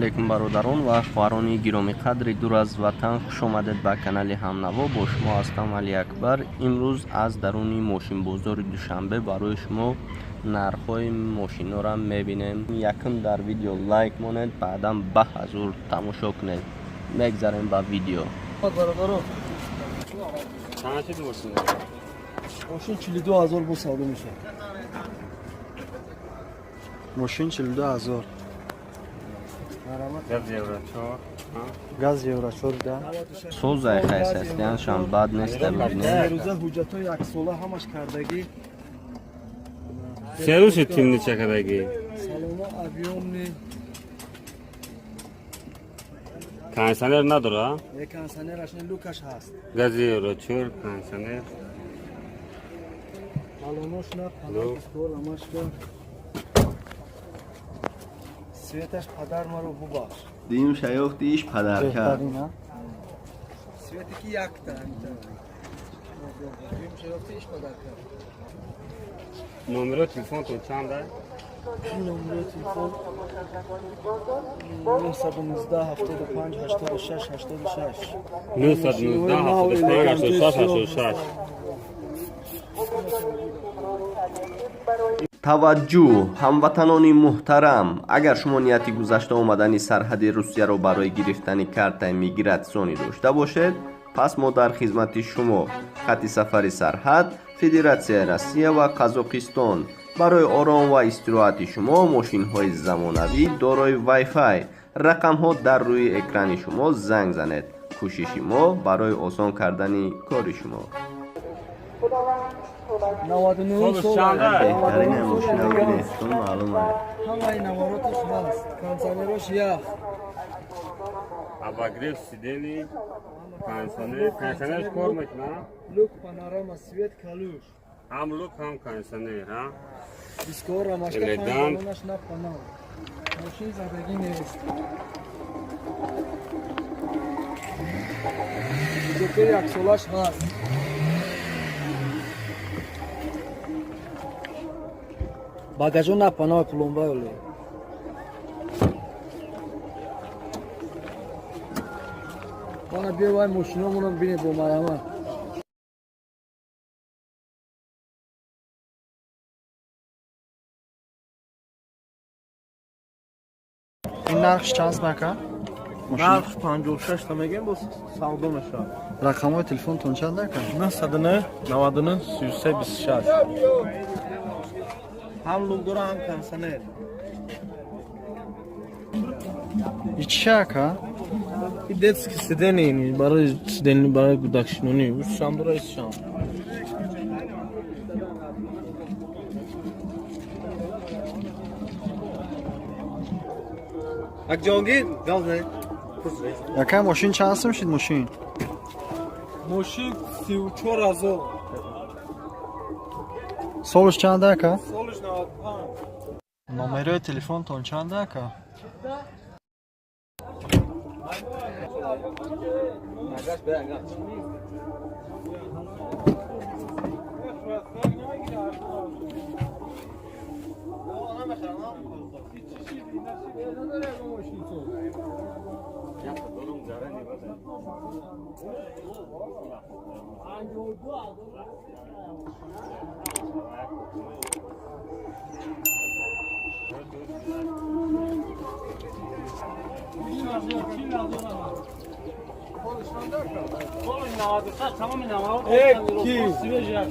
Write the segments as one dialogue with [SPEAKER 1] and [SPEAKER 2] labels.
[SPEAKER 1] алайкум бародарон ва хоҳарони гироми қадри дур аз ватан, хуш омадед ба канали ҳамнаво. Бо шумо ҳастам Али Акбар. имрӯз аз даруни Мошинбозори Душанбе барои шумо нархои мошинора мебинем. Якм дар видео лайк монед, баъдан баҳазур тамошо кунед. мегзарем ба видео.
[SPEAKER 2] ماشین 42000 با سودا میشه. ماشین 42000. گاز یورو 14.
[SPEAKER 1] سوزای خیسستیانشان بد نیست ببینید.
[SPEAKER 2] روزا حجتای یک ساله همش کردگی.
[SPEAKER 3] سه روز تیم چکردگی.
[SPEAKER 2] سالونا اویون نی.
[SPEAKER 3] کانسنر نداره؟
[SPEAKER 2] یک کانسنرش لوکش هست.
[SPEAKER 3] گاز یورو 4 کانسنر.
[SPEAKER 2] سالوناش نه پناه اسکول همش کن. سویتش پدر ما رو بباش.
[SPEAKER 1] دیم شایختیش پدر کرد.
[SPEAKER 2] سویتی که یک تا دیم شایختیش پدر کرد.
[SPEAKER 3] نمره تلفن تو چنده؟
[SPEAKER 2] نمره تلفن 919 75 86 86
[SPEAKER 3] 919 75 86 86.
[SPEAKER 1] таваҷҷӯҳ ҳамватанони муҳтарам, агар шумо нияти гузашта омадани сарҳади русияро барои гирифтани картаи мигратсионӣ дошта бошед, пас мо дар хизмати шумо. хати сафари сарҳад, федератсияи Россия ва Қазоқистон. барои ором ва истироҳати шумо мошинҳои замонавӣ дорои вайфай. рақамҳо дар рӯи экрани шумо занг занед. кӯшиши мо барои осон кардани кори шумо.
[SPEAKER 2] 99
[SPEAKER 1] بهترین ماشینا گرفتم معلومه.
[SPEAKER 2] همه نواراتش هست. کانسانروش یک.
[SPEAKER 3] اباگریف سیدنی کانسنر کار میکنه؟
[SPEAKER 2] لوک پانوراما سویت کالوش.
[SPEAKER 3] هم لوک هم کانسنر ها؟
[SPEAKER 2] دیسکور هم اشکا پانوراش نه پانو. ماشین زدگی نیست. دوپه یک سولاش هست. багажо на панои пломба оле бана бия вай мошиномонам бине бо марҳамат ин нархш чанд мака нархш 56 та мегем бо савдо мешавад рақамҳои телефонтон чанд ака 999 99 33 26 هم لوگ داره هم کانسنر این چه اکا؟ این دست که سیدنی اینی برای سیدنی برای گودکشنونی او شام داره ایست شام اک جانگید گاز نه یکا ماشین چند هست میشید ماشین؟ ماشین 34,000 سالش چند اکا؟ سالش 95 نمره تلفن تون چند اکا؟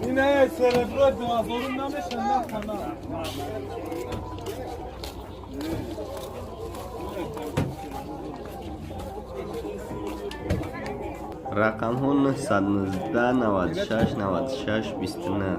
[SPEAKER 2] اینه سربرو دوازورم نمیشه نه خانه
[SPEAKER 1] رقم ها 919 96 96 29.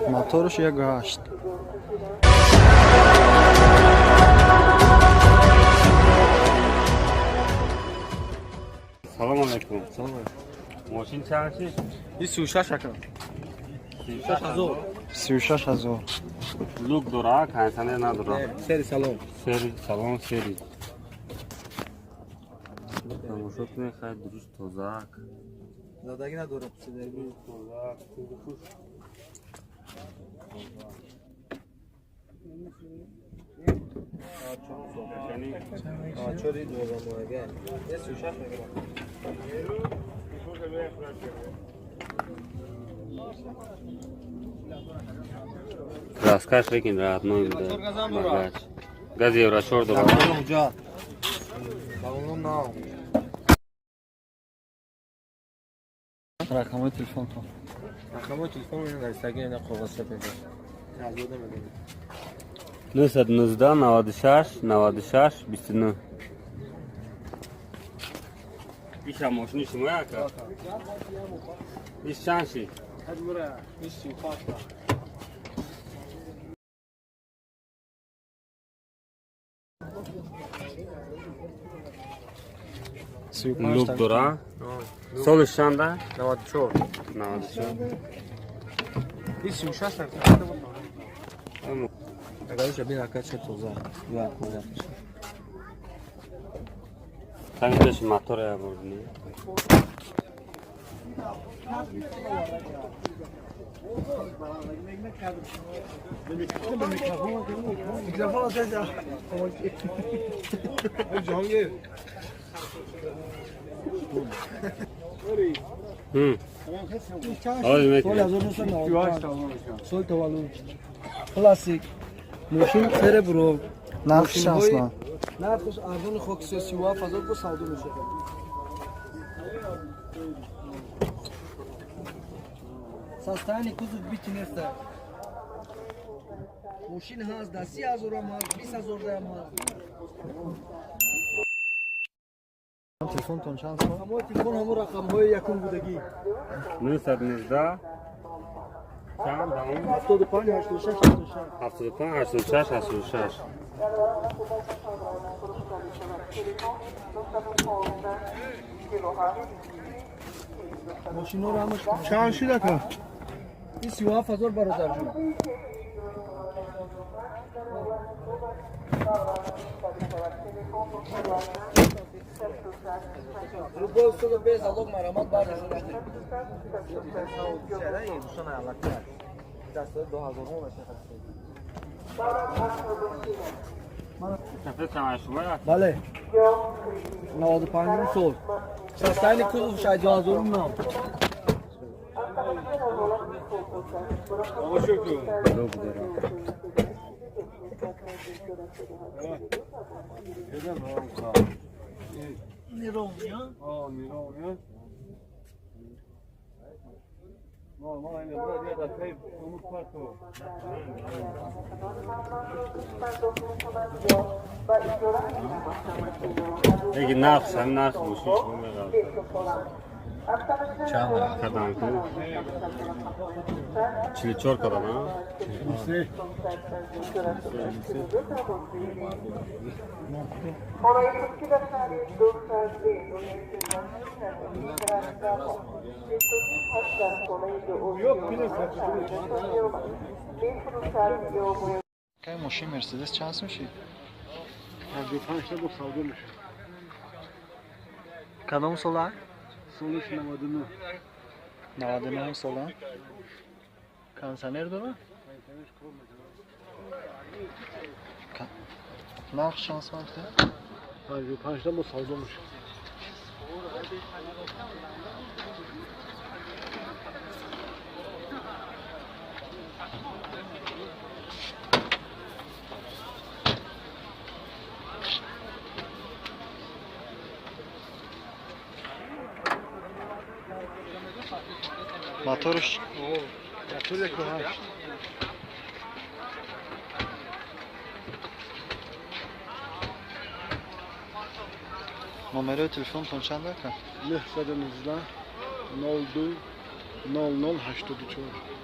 [SPEAKER 2] موتورش یک هشت
[SPEAKER 3] سلام علیکم. سلام. ماشین چند چی؟
[SPEAKER 2] این 36 اکا 36,000
[SPEAKER 3] لوک داره کانسنر نداره
[SPEAKER 2] سری سلام
[SPEAKER 3] سلام سری تماشا کنه خیلی درست تازه
[SPEAKER 2] زدگی نداره پسیدگی چوری دوزم ماهگه یه سوشت میگم
[SPEAKER 3] Раскаш выкинь, родной, да. Газ евро шорт, да.
[SPEAKER 2] اونجا اون نه رقم تلفن تو رقم تلفن من در استگی نه قوس سپید یاد بودم
[SPEAKER 3] 919 96 96 29 بیشتر ماشین شما яка بیش چندشی
[SPEAKER 2] حجمره 25
[SPEAKER 3] لوک داره سالش چنده
[SPEAKER 2] 94
[SPEAKER 3] 94
[SPEAKER 2] 26 اگر شبیه نکرد چه توزه یا کوزه
[SPEAKER 3] تنگش موتور یا بردنی
[SPEAKER 2] میکروفون زده جانگیر
[SPEAKER 3] آوازی میکنی
[SPEAKER 2] سال تولد کلاسیک ماشین سر برو
[SPEAKER 4] نرخش اصلا
[SPEAKER 2] نرخش ارزون خاکسی 37000 با سودا میشه ساستانی کوزو بیتی نیست ماشین هست 10000 هم هست 20000 هم هست
[SPEAKER 4] تلفن تون چند سال
[SPEAKER 2] همه تلفن همه رقم های یکم بودگی
[SPEAKER 3] 919 چند دام
[SPEAKER 2] 75 86
[SPEAKER 3] 75 86 86
[SPEAKER 2] ماشینو رو همش چند شده که این 37000 برادر جون رو با استاد به زادق مرحمت برداشت چرا این دوستان علت دست 2000
[SPEAKER 3] کفه چند شما یا
[SPEAKER 2] بله 95 سال ساستانی کوز شاید 2000 نام
[SPEAKER 3] آقا شکر لوک داره
[SPEAKER 2] نیرومیا
[SPEAKER 3] نیرومیا ما این برای یاد خیلی امور پارتو اگه نقص هم نقص باشی شما میگم چند کدام کو 44 کدام ها
[SPEAKER 4] که ماشین مرسدس چند میشه
[SPEAKER 2] 55 تا با سودا میشه
[SPEAKER 4] کدام ساله
[SPEAKER 2] سالش 99
[SPEAKER 4] 99 ساله کانسانر داره نرخ شانس وقته
[SPEAKER 2] 55 تا با سودا میشه
[SPEAKER 4] موتورش
[SPEAKER 2] موتور 1.8
[SPEAKER 4] نمره تلفن تون چنده که
[SPEAKER 2] 919 02 00 84
[SPEAKER 4] 1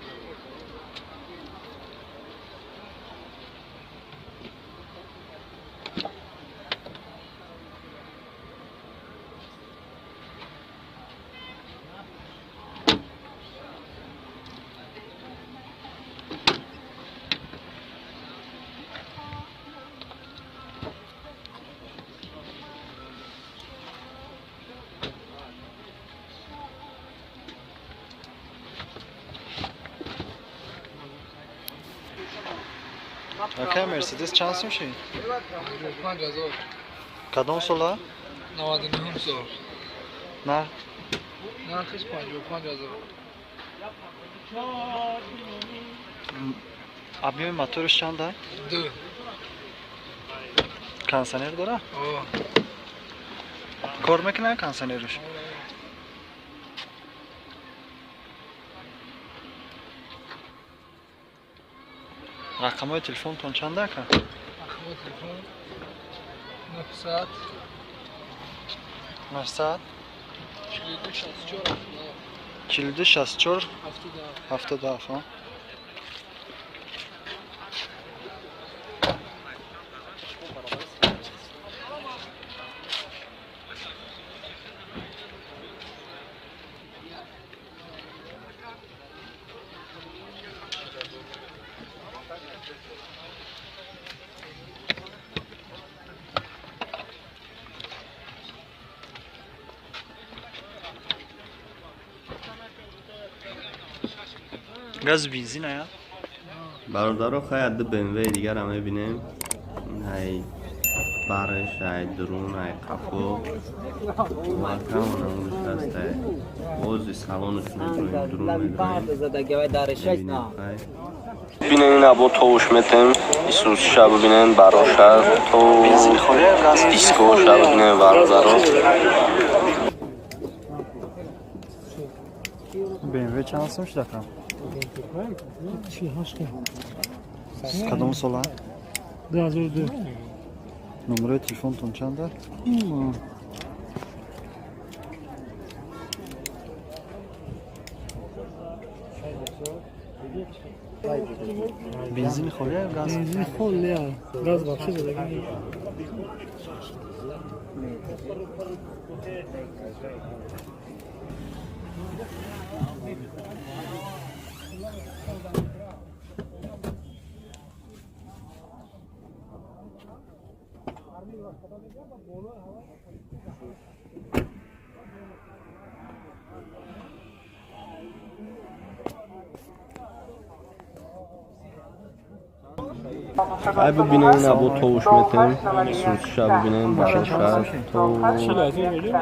[SPEAKER 4] Яка Мерседес чанд сум ши?
[SPEAKER 3] 5000.
[SPEAKER 4] Кадом сола?
[SPEAKER 3] 99 сол.
[SPEAKER 4] На.
[SPEAKER 3] Нархиш 55000.
[SPEAKER 4] Объеми моториш чанд ай?
[SPEAKER 3] 2.
[SPEAKER 4] Кондиционер дора?
[SPEAKER 3] О.
[SPEAKER 4] Кор мекунад кондиционериш? рақамҳои телефонтон чанд ака?
[SPEAKER 3] Рақамҳои телефон 900
[SPEAKER 4] 900
[SPEAKER 3] 42 64
[SPEAKER 4] 72 ҳа? газ бензин ая?
[SPEAKER 1] برادرها خیلی عده BMW دیگر هم میبینیم. های بارش، های درون، های کپو و کامون هم نشسته. اوزی سالونش میتونیم درون میبینیم. بینن این ابو توش میتیم. ایسوس شب بینن براشه تو دیسکو شب بینن برادرها.
[SPEAKER 4] BMW чанд сум шуда кам? Кадом сола?
[SPEAKER 2] 2002.
[SPEAKER 4] Номерои телефонтон чанда? Бензин холи ё газ?
[SPEAKER 2] Бензин холи, газ вообще задагин.
[SPEAKER 1] ای ببینن این ابو توش میتیم. ایسوس شب ببینن براشه تو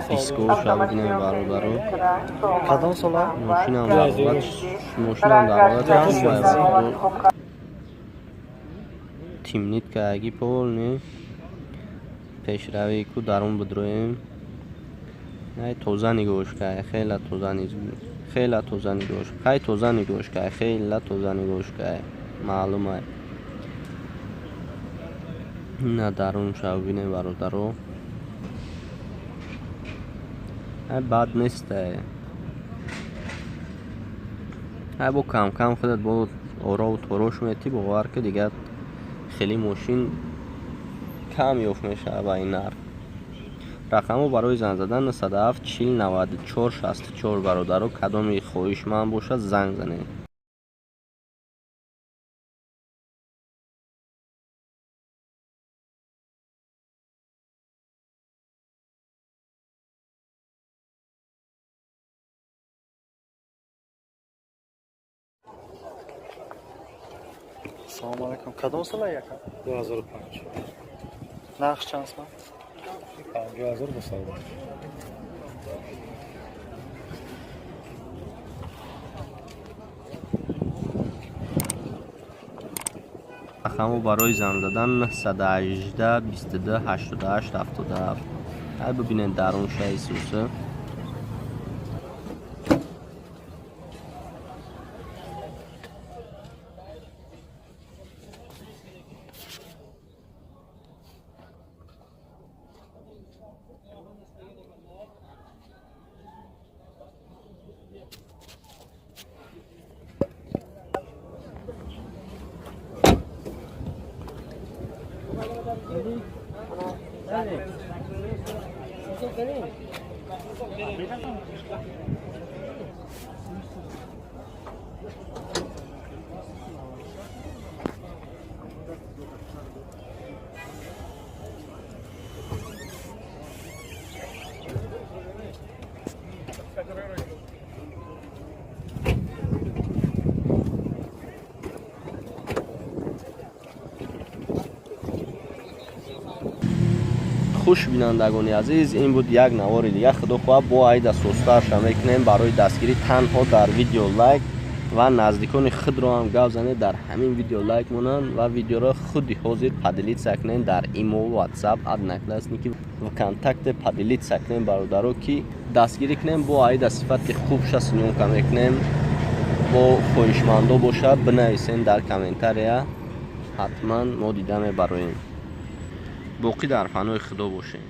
[SPEAKER 1] دیسکو شب ببینن برادرها.
[SPEAKER 4] Кадом сола?
[SPEAKER 1] ماشین هم در حالت تیمنیت که اگی پول نی پیشروی کو درون بدرویم. نه توزه نگوش که خیلی توزه نگوش خیلی توزه نگوش که خیلی توزه نگوش که معلومه. نه درون شو بینه برادرو. بد نیست. با کم کم خودت با آرا و تروش میتی باور که دیگه خیلی ماشین کم یافت میشه با این نرخ. رقمو برای زنگ زدن 97 40 94 64 برادرو کدامی خواهش من باشه زنگ زنید.
[SPEAKER 4] Ассалому алайкум. Кадом сола яка?
[SPEAKER 2] 2005.
[SPEAKER 4] Нарх чанд сум?
[SPEAKER 2] 5000 ба савдо.
[SPEAKER 1] رقمو برای زنگ زدن 118 22 88 77. ای ببینن درون شای سوسه. خوش بینندگان عزیز، این بود یک نوار دیگه. خدا خواه با عید سوسترش میکنیم برای دستگیری تنها در ویدیو لایک و نزدیکان خود رو هم گپ زنید در همین ویدیو لایک مونن و ویدیو را خودی حاضر پدیلیت سکنین در ایمو و واتساپ اد نکلاسنی که و کانتکت پدیلیت سکنین برادرو که دستگیری کنیم با عید صفت خوب شست نیون کم کنیم با خویشمندو باشه بنویسین در کامنتاریا، حتما ما دیدم برایم. باقی در فنای خدا باشین.